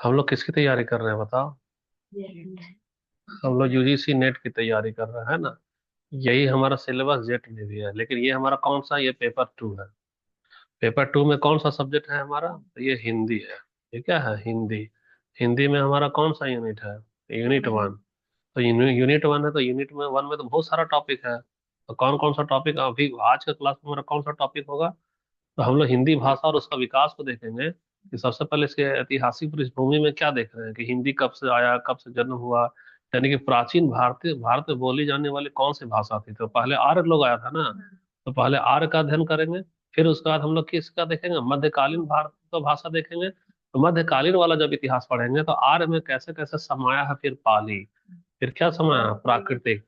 हम लोग किसकी तैयारी कर रहे हैं बताओ। हम लोग यूजीसी नेट की तैयारी कर रहे हैं ना। यही हमारा सिलेबस जेट में भी है, लेकिन ये हमारा कौन सा, ये पेपर टू है। पेपर टू में कौन सा सब्जेक्ट है हमारा? तो ये हिंदी है। ये क्या है? हिंदी। हिंदी में हमारा कौन सा यूनिट है? Unit one. तो यूनिट वन है, तो यूनिट में वन में तो बहुत सारा टॉपिक है। तो कौन कौन सा टॉपिक अभी आज के क्लास में हमारा कौन सा टॉपिक होगा? तो हम लोग हिंदी भाषा और उसका विकास को देखेंगे कि सबसे पहले इसके ऐतिहासिक पृष्ठभूमि में क्या देख रहे हैं कि हिंदी कब से आया, कब से जन्म हुआ। यानी कि प्राचीन भारतीय भारत में बोली जाने वाली कौन सी भाषा थी। तो पहले आर्य लोग आया था ना। तो पहले आर्य का अध्ययन करेंगे। फिर उसके बाद हम लोग किसका देखेंगे? मध्यकालीन भारत का भाषा देखेंगे। तो मध्यकालीन वाला जब इतिहास पढ़ेंगे तो आर्य में कैसे कैसे समाया है, फिर पाली, फिर क्या समाया है? प्राकृतिक,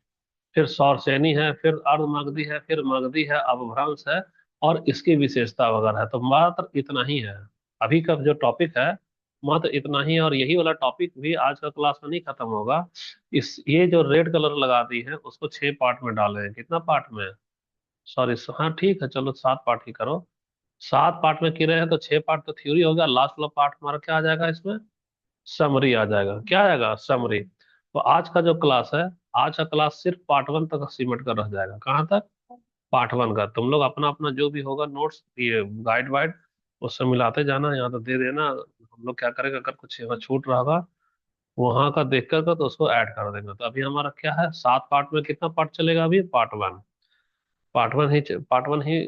फिर सौरसेनी है, फिर अर्धमगधी है, फिर मगधी है, अपभ्रंश है, और इसकी विशेषता वगैरह है। तो मात्र इतना ही है अभी का जो टॉपिक है। मात्र इतना ही है, और यही वाला टॉपिक भी आज का क्लास में नहीं खत्म होगा। इस ये जो रेड कलर लगा दी है उसको 6 पार्ट में डाले हैं। कितना पार्ट में? सॉरी, हाँ ठीक है, चलो 7 पार्ट ही करो। 7 पार्ट में किए हैं तो 6 पार्ट तो थ्योरी हो गया। लास्ट वाला पार्ट हमारा क्या आ जाएगा इसमें? समरी आ जाएगा। क्या आएगा? समरी। तो आज का जो क्लास है, आज का क्लास सिर्फ पार्ट वन तक सिमट कर रह जाएगा। कहाँ तक? पार्ट वन का। तुम लोग अपना अपना जो भी होगा नोट्स, ये गाइड वाइड, उससे मिलाते जाना, यहाँ तो दे देना। हम लोग क्या करेंगे, अगर कुछ यहाँ छूट रहा होगा वहां का देख कर तो उसको ऐड कर देंगे। तो अभी हमारा क्या है, 7 पार्ट में कितना पार्ट चलेगा? अभी पार्ट वन। पार्ट वन ही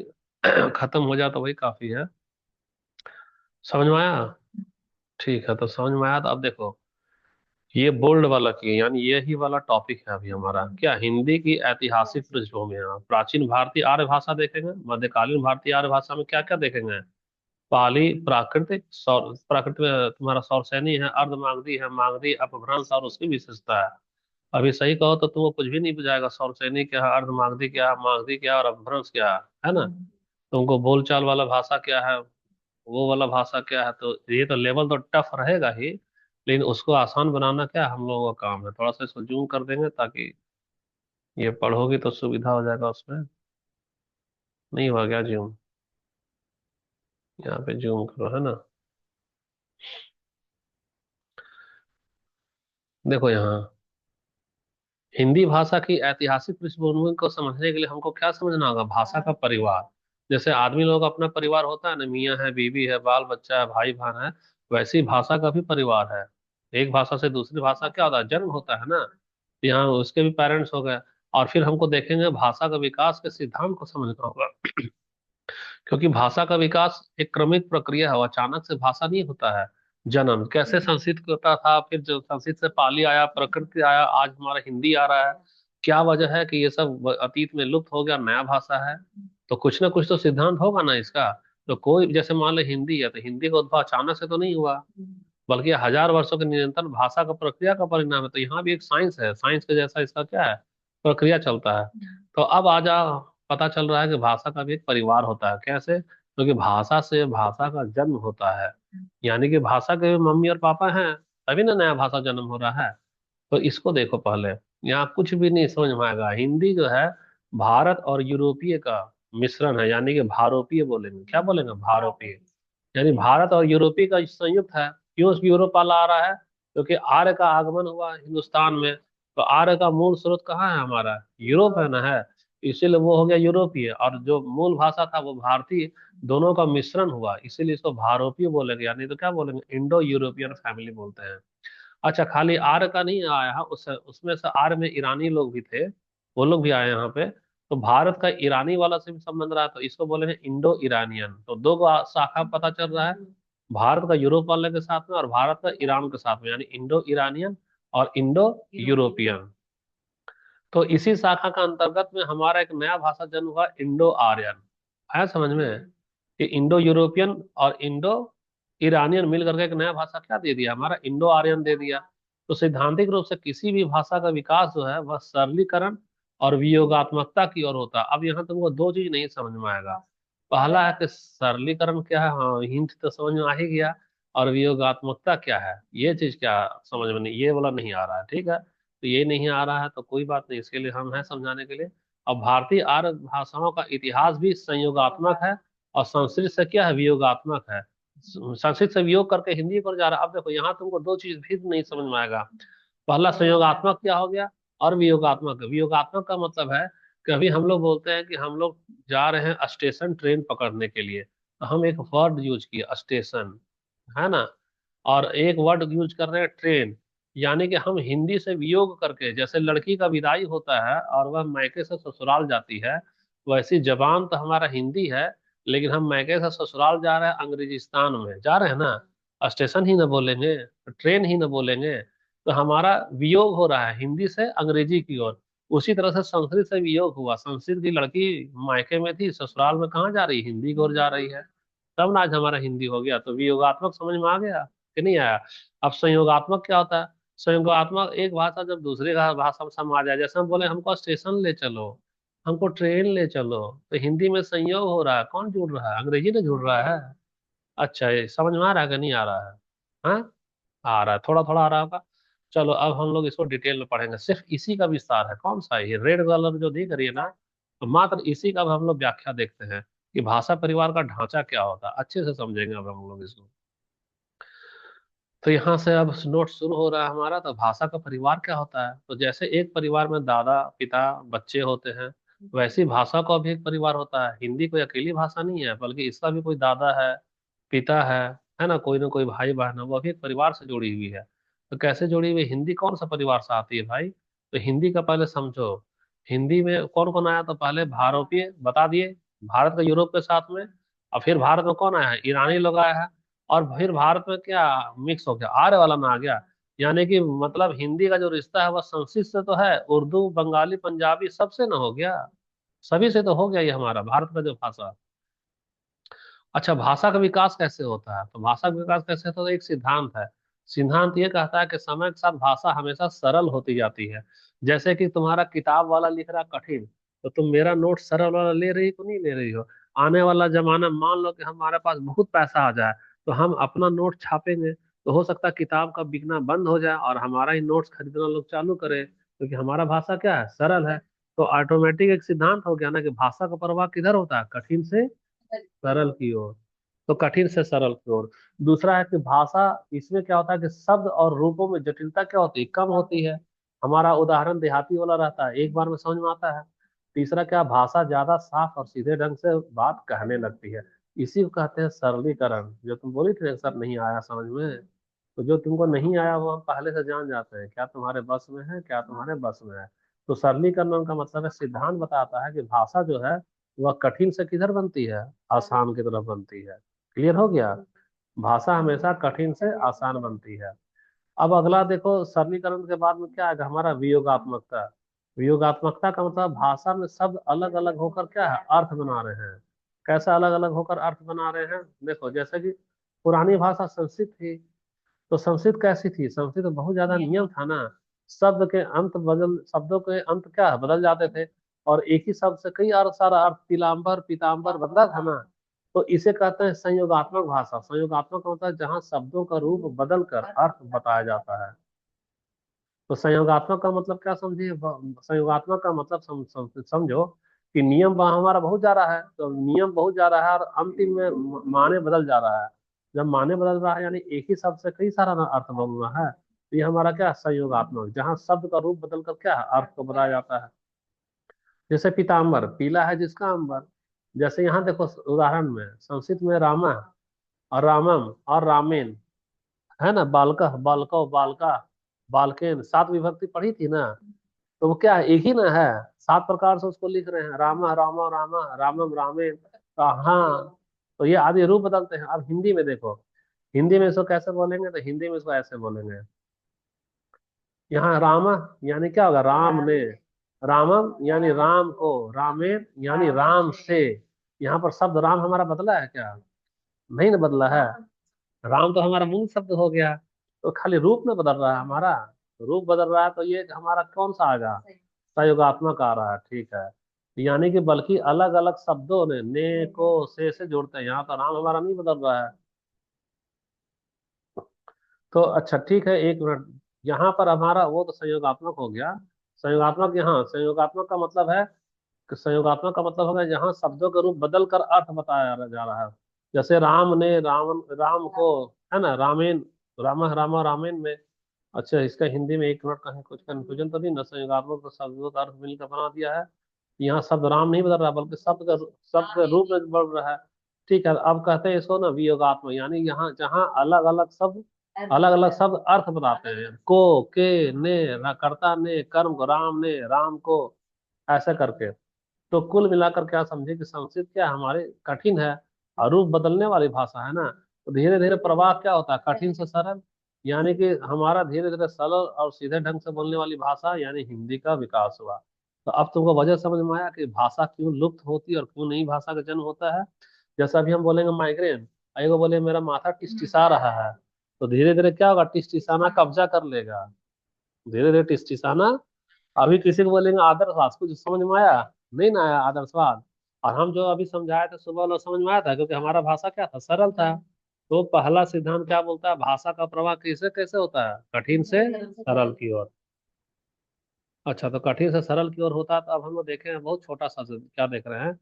खत्म हो जाए तो वही काफी है। समझ में आया? ठीक है, तो समझ में आया। तो अब देखो, ये बोल्ड वाला की यानी यही वाला टॉपिक है अभी हमारा, क्या? हिंदी की ऐतिहासिक पृष्ठभूमि है। प्राचीन भारतीय आर्य भाषा देखेंगे। मध्यकालीन भारतीय आर्य भाषा में क्या क्या देखेंगे? पाली, प्राकृतिक में तुम्हारा सौरसेनी है, अर्धमागधी है, मागधी, अपभ्रंश और उसकी विशेषता है। अभी सही कहो तो तुमको कुछ भी नहीं बुझाएगा। सौरसेनी क्या है, अर्धमागधी क्या है, मागधी क्या है, और अपभ्रंश क्या है ना? तुमको बोलचाल वाला भाषा क्या है, वो वाला भाषा क्या है। तो ये तो लेवल तो टफ रहेगा ही, लेकिन उसको आसान बनाना क्या हम लोगों का काम है। थोड़ा सा इसको जूम कर देंगे ताकि ये पढ़ोगी तो सुविधा हो जाएगा उसमें। नहीं हुआ क्या जूम? यहाँ पे जूम करो, है ना। देखो यहाँ, हिंदी भाषा की ऐतिहासिक पृष्ठभूमि को समझने के लिए हमको क्या समझना होगा? भाषा का परिवार। जैसे आदमी लोग अपना परिवार होता है ना, मियाँ है, बीवी है, बाल बच्चा है, भाई बहन है, वैसे ही भाषा का भी परिवार है। एक भाषा से दूसरी भाषा क्या होता है? जन्म होता है ना। यहाँ उसके भी पेरेंट्स हो गए। और फिर हमको देखेंगे भाषा का विकास के सिद्धांत को समझना होगा। क्योंकि भाषा का विकास एक क्रमिक प्रक्रिया है, वो अचानक से भाषा नहीं होता है। जन्म कैसे संस्कृत होता था, फिर जो संस्कृत से पाली आया, प्रकृति आया, आज हमारा हिंदी आ रहा है। क्या वजह है कि ये सब अतीत में लुप्त हो गया, नया भाषा है? तो कुछ ना कुछ तो सिद्धांत होगा ना इसका। तो कोई जैसे मान लो हिंदी है, तो हिंदी का उद्भव अचानक से तो नहीं हुआ, बल्कि हजार वर्षों के निरंतर भाषा का प्रक्रिया का परिणाम है। तो यहाँ भी एक साइंस है, साइंस के जैसा इसका क्या है, प्रक्रिया चलता है। तो अब आजा, पता चल रहा है कि भाषा का भी एक परिवार होता है। कैसे? क्योंकि भाषा से भाषा का जन्म होता है। यानी कि भाषा के भी मम्मी और पापा हैं, तभी ना नया भाषा जन्म हो रहा है। तो इसको देखो पहले, यहाँ कुछ भी नहीं समझ में आएगा। हिंदी जो है भारत और यूरोपीय का मिश्रण है, यानी कि भारोपीय बोलेंगे। क्या बोलेंगे? भारोपीय। यानी भारत और यूरोपीय का संयुक्त है। क्यों यूरोप वाला आ रहा है? क्योंकि आर्य का आगमन हुआ हिंदुस्तान में। तो आर्य का मूल स्रोत कहाँ है हमारा? यूरोप है ना, है। इसीलिए वो हो गया यूरोपीय, और जो मूल भाषा था वो भारतीय। दोनों का मिश्रण हुआ, इसीलिए इसको भारोपीय बोलेंगे। यानी तो क्या बोलेंगे? इंडो यूरोपियन फैमिली बोलते हैं। अच्छा, खाली आर्य का नहीं आया है, उसमें से आर्य में ईरानी लोग भी थे, वो लोग भी आए यहाँ पे। तो भारत का ईरानी वाला से भी संबंध रहा है, तो इसको बोलेंगे इंडो ईरानियन। तो दो शाखा पता चल रहा है, भारत का यूरोप वाले के साथ में और भारत का ईरान के साथ में, यानी इंडो ईरानियन और इंडो यूरोपियन। तो इसी शाखा का अंतर्गत में हमारा एक नया भाषा जन्म हुआ, इंडो आर्यन। आया समझ में? कि इंडो यूरोपियन और इंडो ईरानियन मिल करके एक नया भाषा क्या दे दिया हमारा? इंडो आर्यन दे दिया। तो सैद्धांतिक रूप से किसी भी भाषा का विकास जो है वह सरलीकरण और वियोगात्मकता की ओर होता है। अब यहाँ तुमको दो चीज नहीं समझ में आएगा। पहला है कि सरलीकरण क्या है, हाँ हिंट तो समझ में आ ही गया। और वियोगात्मकता क्या है, ये चीज क्या समझ में नहीं, ये वाला नहीं आ रहा है। ठीक है, तो ये नहीं आ रहा है तो कोई बात नहीं, इसके लिए हम हैं समझाने के लिए। अब भारतीय आर्य भाषाओं का इतिहास भी संयोगात्मक है, और संस्कृत से क्या है? वियोगात्मक है। संस्कृत से वियोग करके हिंदी पर जा रहा है। अब देखो यहाँ तुमको दो चीज भी नहीं समझ में आएगा। पहला संयोगात्मक क्या हो गया, और वियोगात्मक। वियोगात्मक का मतलब है कि अभी हम लोग बोलते हैं कि हम लोग जा रहे हैं स्टेशन ट्रेन पकड़ने के लिए, तो हम एक वर्ड यूज किए स्टेशन, है ना, और एक वर्ड यूज कर रहे हैं ट्रेन। यानी कि हम हिंदी से वियोग करके, जैसे लड़की का विदाई होता है और वह मायके से ससुराल जाती है, वैसी जबान तो हमारा हिंदी है, लेकिन हम मायके से ससुराल जा रहे हैं, अंग्रेजिस्तान में जा रहे हैं ना, स्टेशन ही ना बोलेंगे, ट्रेन ही ना बोलेंगे, तो हमारा वियोग हो रहा है हिंदी से अंग्रेजी की ओर। उसी तरह से संस्कृत से वियोग हुआ, संस्कृत की लड़की मायके में थी, ससुराल में कहाँ जा रही, हिंदी की ओर जा रही है, तब ना आज हमारा हिंदी हो गया। तो वियोगात्मक समझ में आ गया कि नहीं आया? अब संयोगात्मक क्या होता है? संयोगात्मक एक भाषा जब दूसरे भाषा में समा जाए, जैसे हम बोले हमको स्टेशन ले चलो, हमको ट्रेन ले चलो, तो हिंदी में संयोग हो रहा है, कौन जुड़ रहा है, अंग्रेजी ने जुड़ रहा है। अच्छा, ये समझ में आ रहा है कि नहीं आ रहा है? हाँ, आ रहा है, थोड़ा थोड़ा आ रहा होगा। चलो अब हम लोग इसको डिटेल में पढ़ेंगे, सिर्फ इसी का विस्तार है, कौन सा है ये रेड कलर जो दिख रही है ना, तो मात्र इसी का अब हम लोग व्याख्या देखते हैं कि भाषा परिवार का ढांचा क्या होता है, अच्छे से समझेंगे अब हम लोग इसको। तो यहाँ से अब नोट शुरू हो रहा है हमारा। तो भाषा का परिवार क्या होता है, तो जैसे एक परिवार में दादा पिता बच्चे होते हैं, वैसे ही भाषा का भी एक परिवार होता है। हिंदी कोई अकेली भाषा नहीं है, बल्कि इसका भी कोई दादा है, पिता है ना कोई भाई बहन है, वो भी एक परिवार से जुड़ी हुई है। तो कैसे जुड़ी हुई, हिंदी कौन सा परिवार से आती है भाई? तो हिंदी का पहले समझो, हिंदी में कौन कौन आया, तो पहले भारतीय बता दिए, भारत का यूरोप के साथ में। और फिर भारत में कौन आया है, ईरानी लोग आया है। और फिर भारत में क्या मिक्स हो गया, आर्य वाला में आ गया। यानी कि मतलब हिंदी का जो रिश्ता है वह संस्कृत से तो है, उर्दू बंगाली पंजाबी सबसे ना हो गया, सभी से तो हो गया ये हमारा भारत का जो भाषा। अच्छा, भाषा का विकास कैसे होता है, तो भाषा का विकास कैसे होता है, तो एक सिद्धांत है। सिद्धांत ये कहता है कि समय के साथ भाषा हमेशा सरल होती जाती है। जैसे कि तुम्हारा किताब वाला लिख रहा कठिन, तो तुम मेरा नोट सरल वाला ले रही हो नहीं ले रही हो? आने वाला जमाना मान लो कि हमारे पास बहुत पैसा आ जाए, तो हम अपना नोट छापेंगे, तो हो सकता है किताब का बिकना बंद हो जाए और हमारा ही नोट्स खरीदना लोग चालू करें, क्योंकि हमारा भाषा क्या है, सरल है। तो ऑटोमेटिक एक सिद्धांत हो गया ना कि भाषा का प्रवाह किधर होता है, कठिन से सरल की ओर। तो कठिन से सरल की ओर। दूसरा है कि भाषा, इसमें क्या होता है कि शब्द और रूपों में जटिलता क्या होती है, कम होती है। हमारा उदाहरण देहाती वाला रहता है, एक बार में समझ में आता है। तीसरा क्या, भाषा ज्यादा साफ और सीधे ढंग से बात कहने लगती है। इसी को कहते हैं सरलीकरण। जो तुम बोली थी ना, सर नहीं आया समझ में, तो जो तुमको नहीं आया वो हम पहले से जान जाते हैं, क्या तुम्हारे बस में है, क्या तुम्हारे बस में है। तो सरलीकरण का मतलब है, सिद्धांत बताता है कि भाषा जो है वह कठिन से किधर बनती है, आसान की तरफ बनती है। क्लियर हो गया? भाषा हमेशा कठिन से आसान बनती है। अब अगला देखो, सरलीकरण के बाद में क्या आएगा, हमारा वियोगात्मकता। वियोगात्मकता का मतलब भाषा में शब्द अलग अलग होकर क्या है, अर्थ बना रहे हैं। कैसा अलग अलग होकर अर्थ बना रहे हैं, देखो जैसे कि पुरानी भाषा संस्कृत थी, तो संस्कृत कैसी थी, संस्कृत में बहुत ज्यादा नियम था ना। शब्दों के अंत क्या है, बदल जाते थे, और एक ही शब्द से कई अर्थ, सारा अर्थ पीलाम्बर पीताम्बर बदला था ना। तो इसे कहते हैं संयोगात्मक भाषा। संयोगात्मक होता है जहाँ शब्दों का रूप बदल कर अर्थ बताया जाता है। तो संयोगात्मक का मतलब क्या समझिए, संयोगात्मक का मतलब समझो कि नियम वहाँ हमारा बहुत जा रहा है, तो नियम बहुत जा रहा है और अंतिम में माने बदल जा रहा है। जब माने बदल रहा है यानी एक ही शब्द से कई सारा ना अर्थ बदल रहा है, तो ये हमारा क्या है, संयोगात्मक, जहाँ शब्द का रूप बदल कर क्या है, अर्थ को बताया जाता है। जैसे पीताम्बर, पीला है जिसका अंबर। जैसे यहाँ देखो उदाहरण में, संस्कृत में रामा और रामम और रामेन, है ना, बालका बालको बालका बालकेन, सात विभक्ति पढ़ी थी ना। तो वो क्या है, एक ही ना है, सात प्रकार से उसको लिख रहे हैं, रामा रामा रामा रामम रामेन। तो हाँ, तो ये आदि रूप बदलते हैं। अब हिंदी में देखो, हिंदी में इसको कैसे बोलेंगे, तो हिंदी में इसको ऐसे बोलेंगे। यहाँ रामा यानी क्या होगा, राम ने, रामम यानी राम को, रामेन यानी राम से। यहाँ पर शब्द राम हमारा बदला है क्या, नहीं ना बदला है। राम तो हमारा मूल शब्द हो गया, तो खाली रूप में बदल रहा है हमारा, रूप बदल रहा है, तो ये हमारा कौन सा आएगा, सहयोगात्मक आ रहा है, ठीक है। यानी कि बल्कि अलग अलग शब्दों ने को से जोड़ते हैं, यहाँ तो राम हमारा नहीं बदल रहा है। तो अच्छा ठीक है, एक मिनट, यहाँ पर हमारा वो तो संयोगात्मक हो गया। संयोगात्मक, यहाँ संयोगात्मक का मतलब है कि संयोगात्मक का मतलब होगा जहाँ शब्दों का रूप बदल कर अर्थ बताया जा रहा है। जैसे राम ने रावण राम को, है ना, रामेन, रामा रामेन में। अच्छा, इसका हिंदी में एक मिनट कहीं कुछ कंफ्यूजन तो नहीं ना, संयोगात्मक तो शब्दों का अर्थ मिलकर बना दिया है। यहाँ शब्द राम नहीं बदल रहा, बल्कि शब्द का रूप में बढ़ रहा है। ठीक है, अब कहते हैं इसको ना वियोगात्मक, यानी यहाँ जहाँ अलग अलग शब्द अर्थ बताते हैं, को, के, ने, कर्ता ने, कर्म को, राम ने, राम को, ऐसे करके। तो कुल मिलाकर क्या समझे कि संस्कृत क्या हमारे कठिन है और रूप बदलने वाली भाषा है ना। तो धीरे धीरे प्रवाह क्या होता है, कठिन से सरल, यानी कि हमारा धीरे धीरे सरल और सीधे ढंग से बोलने वाली भाषा यानी हिंदी का विकास हुआ। तो अब तुमको वजह समझ में आया कि भाषा क्यों लुप्त होती है और क्यों नई भाषा का जन्म होता है। जैसा अभी हम बोलेंगे माइग्रेन, एगो बोले मेरा माथा टिसटिसा रहा है, तो धीरे धीरे क्या होगा, टिसटिसाना कब्जा कर लेगा, धीरे धीरे टिसटिसाना। अभी किसी को बोलेंगे आदर्शवाद, कुछ समझ में आया? नहीं ना आया आदर्शवाद। और हम जो अभी समझाए थे सुबह वाला समझ में आया था, क्योंकि हमारा भाषा क्या था, सरल था। तो पहला सिद्धांत क्या बोलता है, भाषा का प्रवाह कैसे कैसे होता है, कठिन से सरल की ओर। अच्छा, तो कठिन से सरल की ओर होता है, तो अब हम लोग देखे हैं बहुत छोटा सा क्या देख रहे हैं,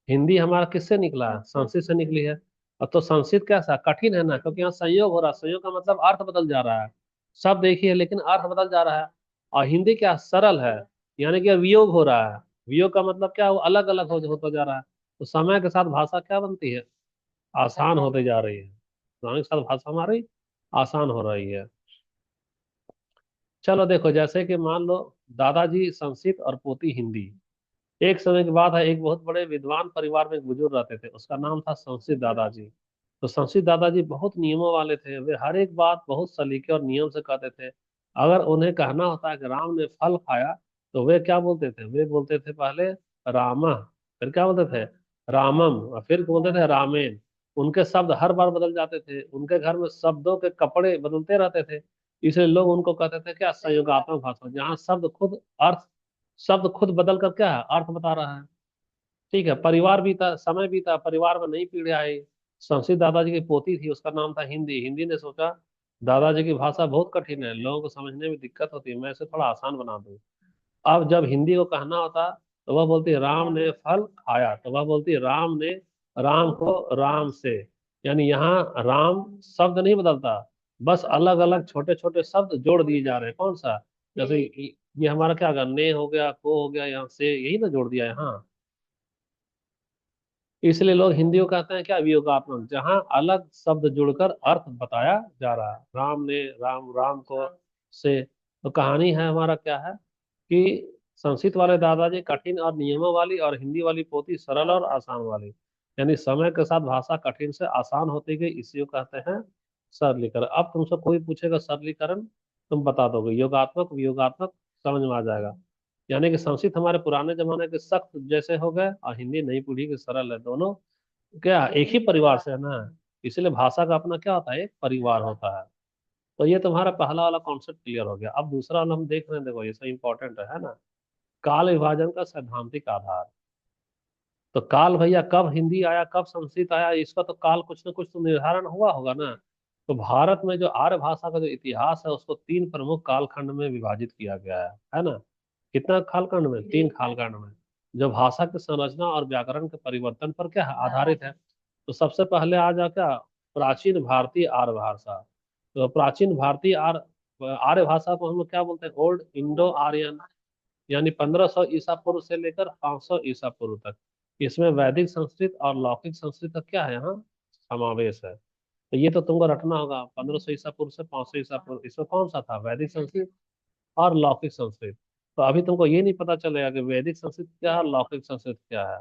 हिंदी हमारा किससे निकला है, संस्कृत से निकली है। और तो संस्कृत कैसा कठिन है ना, क्योंकि यहाँ संयोग हो रहा है, संयोग का मतलब अर्थ बदल जा रहा है। शब्द एक ही है लेकिन अर्थ बदल जा रहा है। और हिंदी क्या सरल है, यानी कि वियोग हो रहा है। वियोग का मतलब क्या, वो अलग अलग होता जा रहा है। तो समय के साथ भाषा क्या बनती है, आसान होती जा रही है, समय के साथ भाषा हमारी आसान हो रही है। चलो देखो, जैसे कि मान लो दादाजी संस्कृत और पोती हिंदी। एक समय की बात है, एक बहुत बड़े विद्वान परिवार में एक बुजुर्ग रहते थे, उसका नाम था संशीत दादाजी। तो संशीत दादाजी बहुत नियमों वाले थे, वे हर एक बात बहुत सलीके और नियम से कहते थे। अगर उन्हें कहना होता है कि राम ने फल खाया, तो वे क्या बोलते थे, वे बोलते थे पहले रामा, फिर क्या बोलते थे, रामम, और फिर बोलते थे रामेन। उनके शब्द हर बार बदल जाते थे, उनके घर में शब्दों के कपड़े बदलते रहते थे। इसलिए लोग उनको कहते थे क्या, संयोगात्मक भाषा, जहाँ शब्द खुद बदल कर क्या है, अर्थ बता रहा है। ठीक है, परिवार बीता, समय बीता, परिवार में नई पीढ़ी आई। संस्कृत दादाजी की पोती थी, उसका नाम था हिंदी। हिंदी ने सोचा दादाजी की भाषा बहुत कठिन है, लोगों को समझने में दिक्कत होती है, मैं इसे थोड़ा आसान बना दूं। अब जब हिंदी को कहना होता, तो वह बोलती है राम ने फल खाया, तो वह बोलती है राम ने राम को राम से। यानी यहाँ राम शब्द नहीं बदलता, बस अलग अलग छोटे छोटे शब्द जोड़ दिए जा रहे हैं। कौन सा, जैसे ये हमारा क्या होगा, ने हो गया, को हो गया, यहाँ से यही ना जोड़ दिया है, हाँ। इसलिए लोग हिंदी को कहते हैं क्या, वियोगात्मक, जहाँ अलग शब्द जुड़कर अर्थ बताया जा रहा है। राम ने राम को से। तो कहानी है हमारा क्या है कि संस्कृत वाले दादाजी कठिन और नियमों वाली, और हिंदी वाली पोती सरल और आसान वाली। यानी समय के साथ भाषा कठिन से आसान होती गई, इसी को कहते हैं सरलीकरण। अब तुमसे कोई पूछेगा सरलीकरण, तुम बता दोगे, योगात्मक वियोगात्मक समझ में आ जाएगा। यानी कि संस्कृत हमारे पुराने जमाने के सख्त जैसे हो गए, और हिंदी नई पीढ़ी के सरल है, दोनों क्या एक ही परिवार से है ना। इसलिए भाषा का अपना क्या होता है, एक परिवार होता है। तो ये तुम्हारा पहला वाला कॉन्सेप्ट क्लियर हो गया। अब दूसरा वाला हम देख रहे हैं, देखो ये सब इंपॉर्टेंट है ना। काल विभाजन का सैद्धांतिक आधार। तो काल भैया, कब हिंदी आया कब संस्कृत आया, इसका तो काल कुछ ना कुछ तो निर्धारण हुआ होगा ना। तो भारत में जो आर्य भाषा का जो इतिहास है, उसको तीन प्रमुख कालखंड में विभाजित किया गया है ना। कितना कालखंड में, तीन कालखंड में, जो भाषा की संरचना और व्याकरण के परिवर्तन पर क्या है, आधारित है। तो सबसे पहले आ जा क्या, प्राचीन भारतीय आर्य भाषा। तो प्राचीन भारतीय आर्य आर्य भाषा को हम लोग क्या बोलते हैं, ओल्ड इंडो आर्यन। यानी 1500 ईसा पूर्व से लेकर 500 ईसा पूर्व तक। इसमें वैदिक संस्कृत और लौकिक संस्कृत का क्या है, यहाँ समावेश है। तो ये तो तुमको रटना होगा, 1500 ईसा पूर्व से 500 ईसा पूर्व, इसमें कौन सा था, वैदिक संस्कृत और लौकिक संस्कृत। तो अभी तुमको ये नहीं पता चलेगा कि वैदिक संस्कृत क्या है और लौकिक संस्कृत क्या है।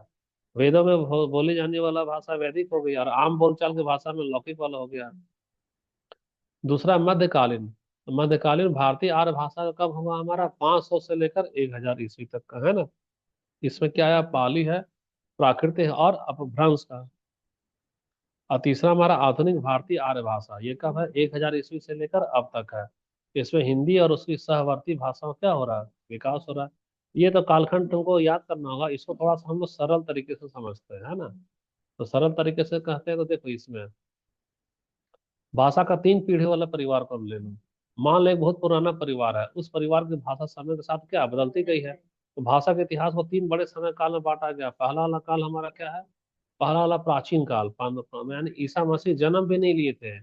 वेदों में बोली जाने वाला भाषा वैदिक हो गई, और आम बोलचाल की भाषा में लौकिक वाला हो गया। दूसरा मध्यकालीन। तो मध्यकालीन भारतीय आर्य भाषा का कब होगा, हमारा 500 से लेकर 1000 ईस्वी तक का है ना। इसमें क्या है, पाली है, प्राकृत है और अपभ्रंश का। और तीसरा हमारा आधुनिक भारतीय आर्य भाषा, ये कब है, 1000 ईस्वी से लेकर अब तक है। इसमें हिंदी और उसकी सहवर्ती भाषाओं क्या हो रहा है, विकास हो रहा है। ये तो कालखंड तुमको याद करना होगा, इसको थोड़ा सा हम लोग सरल तरीके से समझते हैं, है ना। तो सरल तरीके से कहते हैं, तो देखो इसमें भाषा का तीन पीढ़ी वाला परिवार को ले लो। मान लो एक बहुत पुराना परिवार है, उस परिवार की भाषा समय के साथ क्या बदलती गई है। तो भाषा के इतिहास को तीन बड़े समय काल में बांटा गया। पहला वाला काल हमारा क्या है, पहला वाला प्राचीन काल, यानी ईसा मसीह जन्म भी नहीं लिए थे।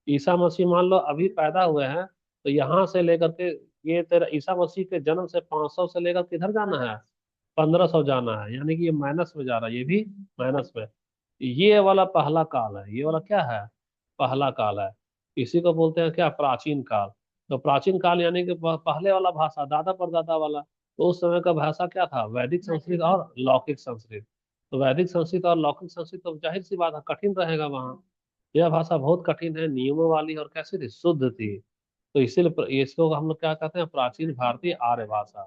ईसा मसीह मान लो अभी पैदा हुए हैं, तो यहाँ से लेकर के, ये तेरा ईसा मसीह के जन्म से 500 से लेकर किधर जाना है, 1500 जाना है, यानी कि ये माइनस में जा रहा है, ये भी माइनस में। ये वाला पहला काल है, ये वाला क्या है, पहला काल है। इसी को बोलते हैं क्या, प्राचीन काल। तो प्राचीन काल यानी कि पहले वाला भाषा, दादा परदादा वाला। तो उस समय का भाषा क्या था, वैदिक संस्कृत और लौकिक संस्कृत। तो वैदिक संस्कृत और लौकिक संस्कृत, तो जाहिर सी बात है कठिन रहेगा वहाँ। यह भाषा बहुत कठिन है, नियमों वाली, और कैसी थी, शुद्ध थी। तो इसीलिए इसको हम लोग क्या कहते हैं, प्राचीन भारतीय आर्य भाषा।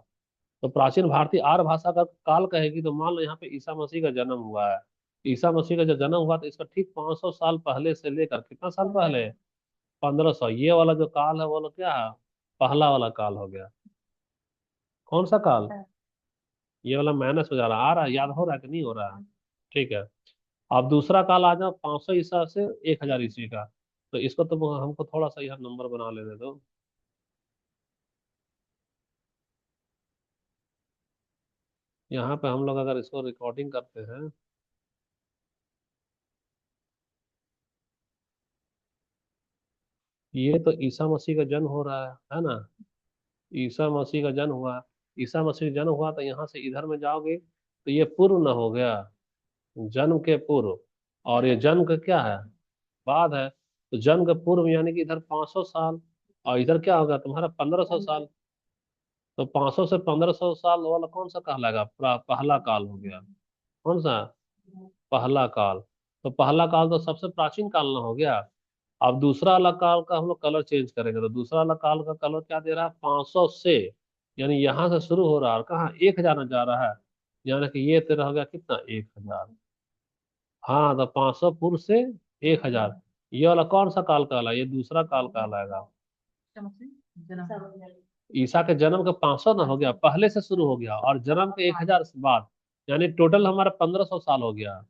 तो प्राचीन भारतीय आर्य भाषा का काल कहेगी, तो मान लो यहाँ पे ईसा मसीह का जन्म हुआ है। ईसा मसीह का जब जन्म हुआ तो इसका ठीक 500 साल पहले से लेकर, कितना साल पहले, 1500, ये वाला जो काल है वो लोग क्या है, पहला वाला काल हो गया। कौन सा काल, ये वाला माइनस हो जा रहा है, आ रहा है, याद हो रहा है कि नहीं हो रहा है। ठीक है। अब दूसरा काल आ जाओ, 500 ईसा से 1000 ईस्वी का। तो इसको तो हमको थोड़ा सा यार नंबर बना लेने दो। यहाँ पे हम लोग अगर इसको रिकॉर्डिंग करते हैं, ये तो ईसा मसीह का जन्म हो रहा है ना। ईसा मसीह का जन्म हुआ, ईसा मसीह का जन्म हुआ, तो यहाँ से इधर में जाओगे तो ये पूर्व न हो गया, जन्म के पूर्व। और ये जन्म का क्या है, बाद है। तो जन्म के पूर्व यानी कि इधर 500 साल, और इधर क्या होगा तुम्हारा 1500 साल। तो 500 से 1500 साल वाला कौन सा कहलाएगा, पहला काल हो गया। कौन सा, पहला काल। तो पहला काल तो सबसे प्राचीन काल ना हो गया। अब दूसरा वाला काल का हम लोग कलर चेंज करेंगे, तो दूसरा वाला काल का कलर क्या दे रहा है, 500 से, यानी यहां से शुरू हो रहा है और कहाँ 1000 में जा रहा है। यानी कि ये तेरा हो गया कितना, 1000। हाँ, तो 500 पूर्व से 1000। ये वाला कौन सा काल कहला, ये दूसरा काल कहलाएगा। ईसा के जन्म के 500 ना हो गया, पहले से शुरू हो गया, और जन्म के 1000 से बाद, यानी टोटल हमारा 1500 साल हो गया।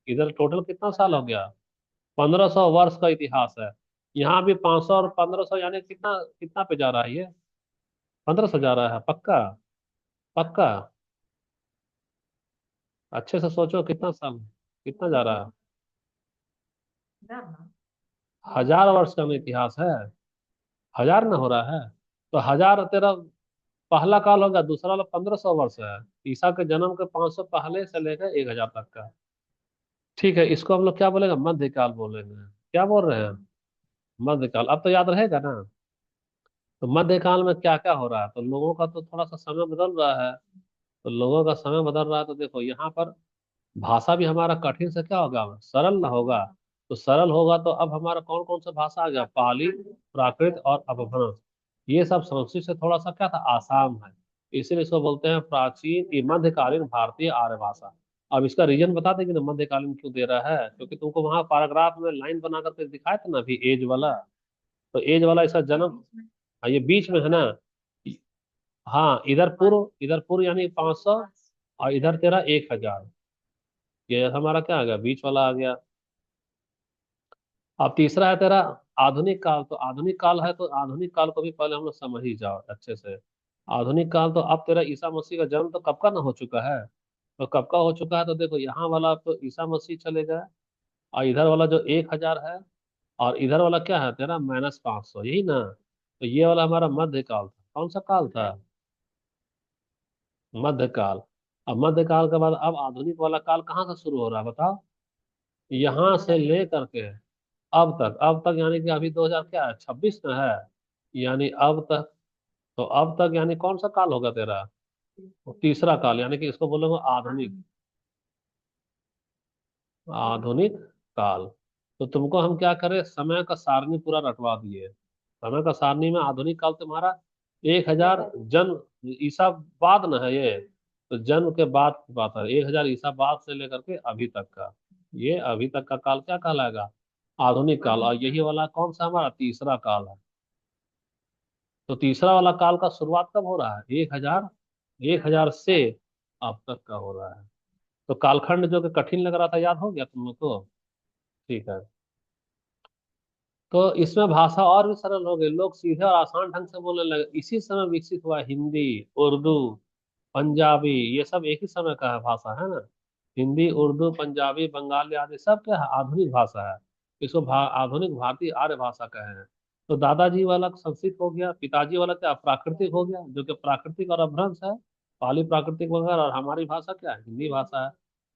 इधर टोटल कितना साल हो गया, 1500 वर्ष का इतिहास है। यहाँ भी 500 और 1500, यानी कितना कितना पे जा रहा है ये, 1500 जा रहा है पक्का, पक्का। अच्छे से सोचो कितना साल, कितना जा रहा है, 1000 वर्ष का इतिहास है। 1000 ना हो रहा है, तो 1000 तेरा पहला काल होगा, दूसरा वाला 1500 वर्ष है। ईसा के जन्म के 500 पहले से लेकर 1000 तक का। ठीक है, इसको हम लोग क्या बोलेंगे, मध्यकाल बोलेंगे। क्या बोल रहे हैं, मध्यकाल। अब तो याद रहेगा ना। तो मध्यकाल में क्या क्या हो रहा है, तो लोगों का तो थोड़ा सा समय बदल रहा है। तो लोगों का समय बदल रहा है, तो देखो यहाँ पर भाषा भी हमारा कठिन से क्या होगा, सरल ना होगा। तो सरल होगा तो अब हमारा कौन कौन सा भाषा आ गया, पाली, प्राकृत और अपभ्रंश। ये सब संस्कृत से थोड़ा सा क्या था, आसाम है। इसीलिए इसको बोलते हैं प्राचीन, ये मध्यकालीन भारतीय आर्य भाषा। अब इसका रीजन बता देंगे ना, मध्यकालीन क्यों दे रहा है, क्योंकि तुमको वहां पैराग्राफ में लाइन बना करके दिखाया था ना अभी, एज वाला। तो एज वाला इसका जन्म, हाँ, ये बीच में है ना। हाँ, इधर पूर्व यानी 500, और इधर तेरा 1000। ये हमारा क्या आ गया, बीच वाला आ गया। अब तीसरा है तेरा आधुनिक काल। तो आधुनिक काल है, तो आधुनिक काल को भी पहले हम लोग समझ ही जाओ अच्छे से। आधुनिक काल तो अब तेरा ईसा मसीह का जन्म तो कब का ना हो चुका है। तो कब का हो चुका है, तो देखो यहाँ वाला तो ईसा मसीह चले गए, और इधर वाला जो 1000 है, और इधर वाला क्या है तेरा -500, यही ना। तो ये वाला हमारा मध्यकाल था। कौन सा काल था, मध्यकाल। अब मध्यकाल के बाद अब आधुनिक वाला काल कहाँ से शुरू हो रहा है बताओ, यहाँ से ले करके अब तक यानी कि अभी 2000 क्या है, 26 में है, यानी अब तक। तो अब तक यानी कौन सा काल होगा तेरा, तो तीसरा काल, यानी कि इसको बोलेंगे आधुनिक, आधुनिक काल। तो तुमको हम क्या करें, समय का सारणी पूरा रटवा दिए। समय का सारणी में आधुनिक काल तुम्हारा 1000 जन्म ईसा बाद न है ये। तो जन्म के बाद की बात है, 1000 ईसा बाद से लेकर के अभी तक का, ये अभी तक का काल क्या कहलाएगा, आधुनिक काल। और यही वाला कौन सा हमारा तीसरा काल है। तो तीसरा वाला काल का शुरुआत कब हो रहा है, 1000 से अब तक का हो रहा है। तो कालखंड जो कि कठिन लग रहा था, याद हो गया तुम लोग को। ठीक है। तो इसमें भाषा और भी सरल हो गई, लोग सीधे और आसान ढंग से बोलने लगे। इसी समय विकसित हुआ हिंदी, उर्दू, पंजाबी, ये सब एक ही समय का है भाषा है ना। हिंदी, उर्दू, पंजाबी, बंगाली आदि सब क्या है, आधुनिक भाषा है। इसको आधुनिक भारतीय आर्य भाषा कहे हैं। तो दादाजी वाला संस्कृत हो गया, पिताजी वाला क्या प्राकृतिक हो गया, जो कि प्राकृतिक और अपभ्रंश है, पाली प्राकृतिक वगैरह, और हमारी भाषा क्या है, हिंदी भाषा है।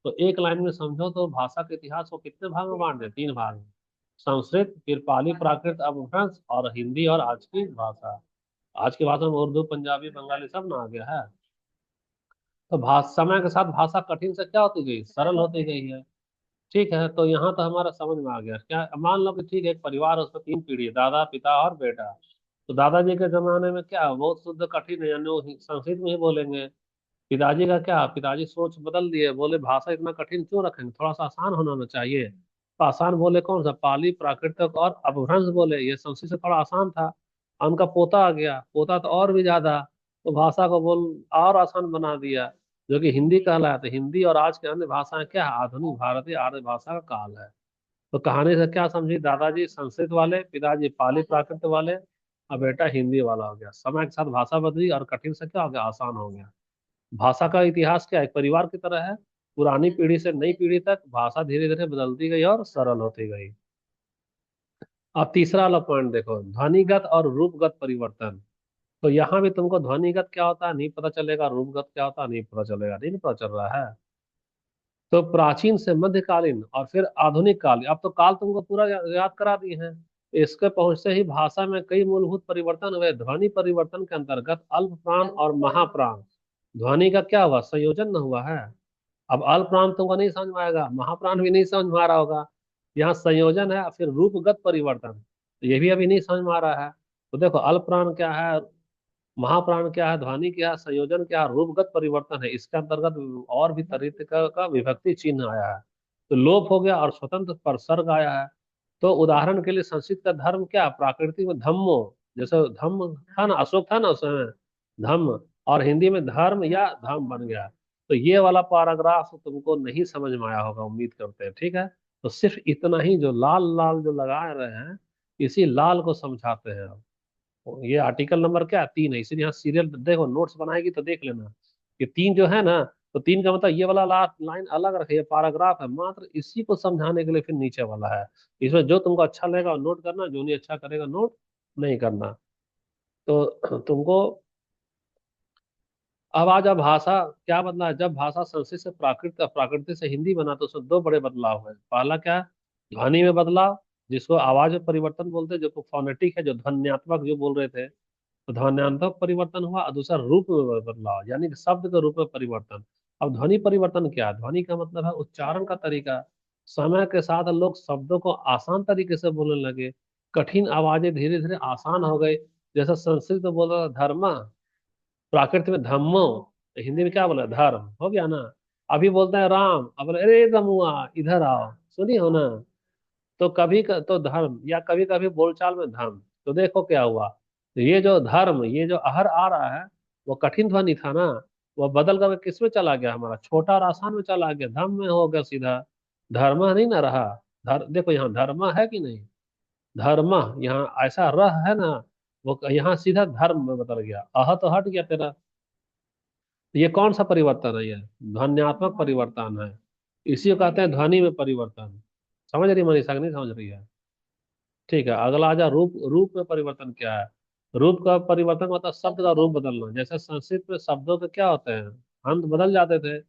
तो एक लाइन में समझो तो भाषा के इतिहास को कितने भाग में बांट दे, तीन भाग में। संस्कृत, फिर पाली प्राकृत अपभ्रंश, और हिंदी, और आज की भाषा। आज की भाषा में उर्दू, पंजाबी, बंगाली सब ना आ गया है। तो समय के साथ भाषा कठिन से क्या होती गई, सरल होती गई है। ठीक है, तो यहाँ तो हमारा समझ में आ गया क्या। मान लो कि ठीक है, एक परिवार है, उसमें तीन पीढ़ी है, दादा, पिता और बेटा। तो दादाजी के जमाने में क्या बहुत शुद्ध कठिन है, यानी वो संस्कृत में ही बोलेंगे। पिताजी का क्या, पिताजी सोच बदल दिए, बोले भाषा इतना कठिन क्यों रखेंगे, थोड़ा सा आसान होना चाहिए। तो आसान बोले कौन सा, पाली प्राकृतिक और अपभ्रंश बोले, ये संस्कृत से थोड़ा आसान था। और उनका पोता आ गया, पोता तो और भी ज्यादा, तो भाषा को बोल और आसान बना दिया, जो कि हिंदी कहलाया। तो हिंदी और आज के अन्य भाषाएं क्या है, आधुनिक भारतीय आर्य भाषा का काल है। तो कहानी से क्या समझी, दादाजी संस्कृत वाले, पिताजी पाली प्राकृत वाले, और बेटा हिंदी वाला हो गया। समय के साथ भाषा बदली और कठिन से क्या हो गया, आसान हो गया। भाषा का इतिहास क्या है, एक परिवार की तरह है। पुरानी पीढ़ी से नई पीढ़ी तक भाषा धीरे धीरे बदलती गई और सरल होती गई। अब तीसरा वाला पॉइंट देखो, ध्वनिगत और रूपगत परिवर्तन। तो यहाँ भी तुमको ध्वनिगत क्या होता है नहीं पता चलेगा, रूपगत क्या होता है नहीं पता चलेगा, नहीं पता चल रहा है। तो प्राचीन से मध्यकालीन और फिर आधुनिक काल, अब तो काल तुमको पूरा याद करा दिए हैं। इसके पहुंचते ही भाषा में कई मूलभूत परिवर्तन हुए। ध्वनि परिवर्तन के अंतर्गत अल्प प्राण और महाप्राण ध्वनि का क्या हुआ, संयोजन न हुआ है। अब अल्प प्राण तुमको नहीं समझ में आएगा, महाप्राण भी नहीं समझ में आ रहा होगा। यहाँ संयोजन है, फिर रूपगत परिवर्तन, तो ये भी अभी नहीं समझ में आ रहा है। तो देखो, अल्प प्राण क्या है, महाप्राण क्या है, ध्वनि क्या है, संयोजन क्या है, रूपगत परिवर्तन है। इसके अंतर्गत और भी तरीके का विभक्ति चिन्ह आया है। तो लोप हो गया और स्वतंत्र परसर्ग आया है। तो उदाहरण के लिए संस्कृत का धर्म क्या, प्राकृतिक में धम्मो, जैसे धम्म था ना, अशोक था ना उस समय, धम्म। और हिंदी में धर्म या धम्म बन गया। तो ये वाला पैराग्राफ तुमको नहीं समझ में आया होगा, उम्मीद करते हैं, ठीक है। तो सिर्फ इतना ही, जो लाल लाल जो लगा रहे हैं, इसी लाल को समझाते हैं। ये आर्टिकल नंबर क्या है, 3 है, इसीलिए यहाँ सीरियल देखो, नोट्स बनाएगी तो देख लेना। ये 3 जो है ना, तो 3 का मतलब ये वाला लाइन अलग रखे, ये पैराग्राफ है, मात्र इसी को समझाने के लिए फिर नीचे वाला है। इसमें जो तुमको अच्छा लगेगा नोट करना, जो नहीं अच्छा करेगा नोट नहीं करना। तो तुमको अब आ जा, भाषा क्या बदला है। जब भाषा संस्कृत से प्राकृत से हिंदी बना, तो उसमें दो बड़े बदलाव है। पहला क्या है, ध्वनि में बदलाव, जिसको आवाज में परिवर्तन बोलते हैं, जो फोनेटिक है, जो ध्वन्यात्मक जो बोल रहे थे। तो ध्वन्यात्मक परिवर्तन हुआ, और दूसरा रूप में बदलाव, यानी कि शब्द के रूप में परिवर्तन। अब ध्वनि परिवर्तन क्या है, ध्वनि का मतलब है उच्चारण का तरीका। समय के साथ लोग शब्दों को आसान तरीके से बोलने लगे, कठिन आवाजें धीरे धीरे आसान हो गई। जैसे संस्कृत में बोला धर्म, प्राकृत में धम्मो, तो हिंदी में क्या बोला, धर्म हो गया ना। अभी बोलते हैं राम, अब बोले, अरे धमुआ इधर आओ, सुनी हो ना। तो तो धर्म, या कभी कभी बोलचाल में धर्म। तो देखो क्या हुआ, तो ये जो धर्म, ये जो अहर आ रहा है, वो कठिन ध्वनि था ना, वो बदल कर किस में चला गया, हमारा छोटा और आसान में चला गया, धर्म में हो गया सीधा। धर्म नहीं ना रहा। देखो यहाँ धर्म है कि नहीं, धर्म, यहाँ ऐसा रह है ना, वो यहाँ सीधा धर्म में बदल गया, अह तो हट गया तेरा। तो ये कौन सा परिवर्तन है, ये ध्वन्यात्मक परिवर्तन है। इसी को कहते हैं ध्वनि में परिवर्तन। समझ रही मनीषा कि नहीं समझ रही है। ठीक है, अगला आ जा, रूप। रूप में परिवर्तन क्या है। रूप का परिवर्तन मतलब शब्द का रूप बदलना। जैसे संस्कृत में शब्दों के क्या होते हैं, अंत बदल जाते थे।